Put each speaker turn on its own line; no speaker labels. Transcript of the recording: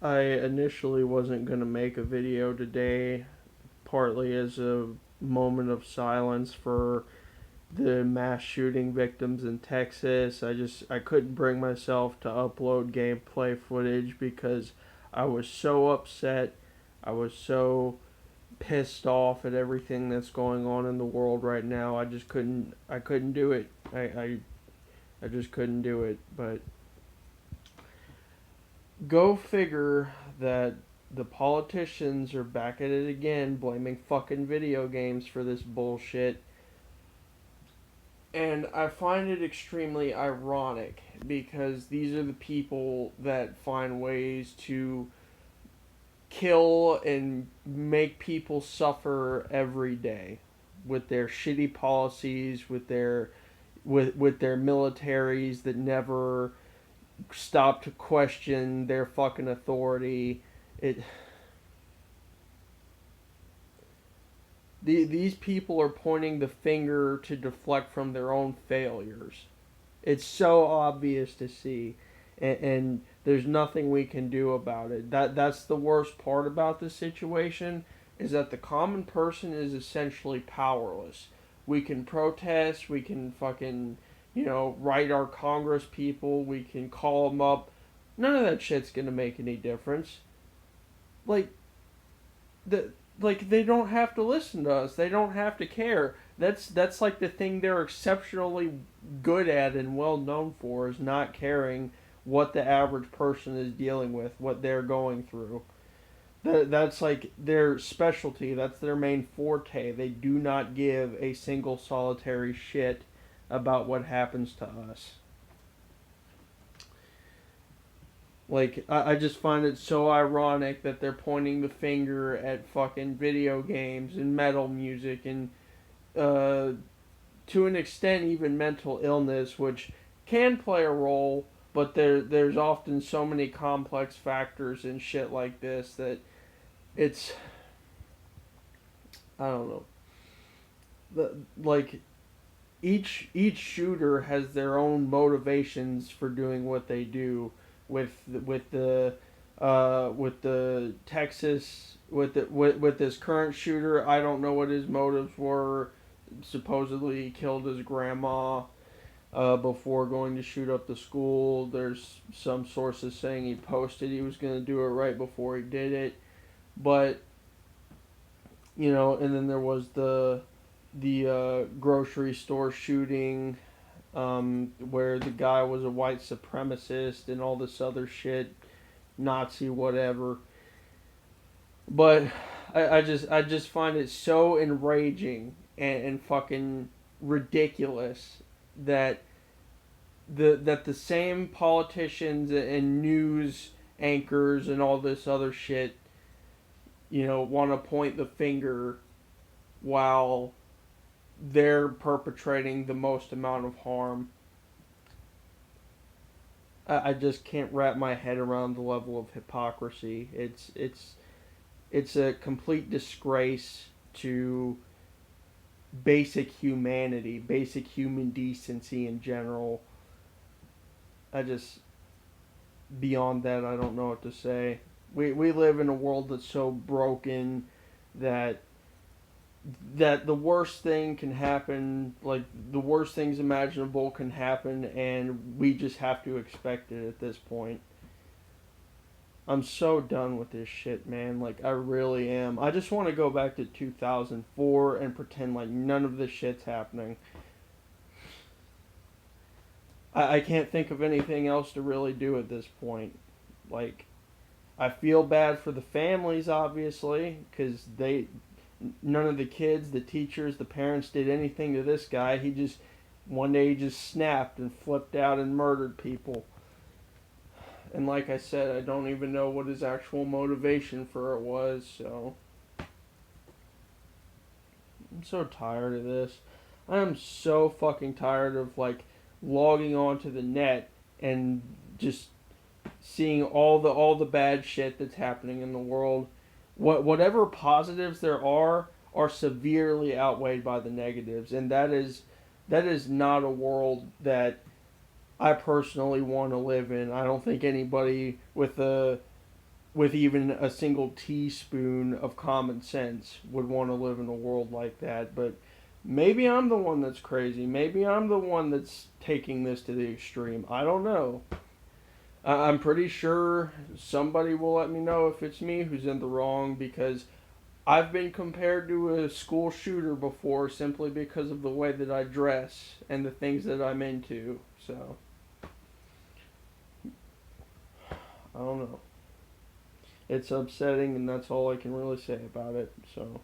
I initially wasn't going to make a video today, partly as a moment of silence for the mass shooting victims in Texas. I couldn't bring myself to upload gameplay footage because I was so upset. I was so pissed off at everything that's going on in the world right now. I couldn't do it. I just couldn't do it. But go figure that the politicians are back at it again, blaming fucking video games for this bullshit. And I find it extremely ironic because these are the people that find ways to kill and make people suffer every day with their shitty policies, with their militaries that never stop to question their fucking authority. It these people are pointing the finger to deflect from their own failures. It's so obvious to see, and there's nothing we can do about it. That's the worst part about this situation is that the common person is essentially powerless. We can protest, we can fucking write our Congress people, we can call them up. None of that shit's gonna make any difference. Like the like they don't have to listen to us. They don't have to care. That's like the thing they're exceptionally good at and well known for is not caring what the average person is dealing with, what they're going through. That's like their specialty. That's their main forte. They do not give a single solitary shit about what happens to us. Like, I just find it so ironic that they're pointing the finger at fucking video games and metal music and, uh, to an extent, even mental illness, which can play a role, but there's often so many complex factors and shit like this that it's, I don't know. Like, each shooter has their own motivations for doing what they do. With the Texas with this current shooter, I don't know what his motives were. Supposedly he killed his grandma before going to shoot up the school. There's some sources saying he posted he was going to do it right before he did it, but and then there was the grocery store shooting, where the guy was a white supremacist and all this other shit, Nazi whatever. But I just find it so enraging and fucking ridiculous that the same politicians and news anchors and all this other shit, want to point the finger while they're perpetrating the most amount of harm. I just can't wrap my head around the level of hypocrisy. It's a complete disgrace to basic humanity, basic human decency in general. I just beyond that, I don't know what to say. We live in a world that's so broken that the worst thing can happen, like the worst things imaginable can happen, and we just have to expect it at this point. I'm so done with this shit, man. Like, I really am. I just want to go back to 2004 and pretend like none of this shit's happening. I can't think of anything else to really do at this point. Like, I feel bad for the families, obviously, because none of the kids, the teachers, the parents did anything to this guy. One day he just snapped and flipped out and murdered people. And like I said, I don't even know what his actual motivation for it was, so I'm so tired of this. I am so fucking tired of like logging onto the net and just seeing all the bad shit that's happening in the world. Whatever positives there are severely outweighed by the negatives, and that is not a world that I personally want to live in. I don't think anybody with with even a single teaspoon of common sense would want to live in a world like that. But maybe I'm the one that's crazy. Maybe I'm the one that's taking this to the extreme. I don't know. I'm pretty sure somebody will let me know if it's me who's in the wrong, because I've been compared to a school shooter before simply because of the way that I dress and the things that I'm into. So, I don't know. It's upsetting, and that's all I can really say about it. So.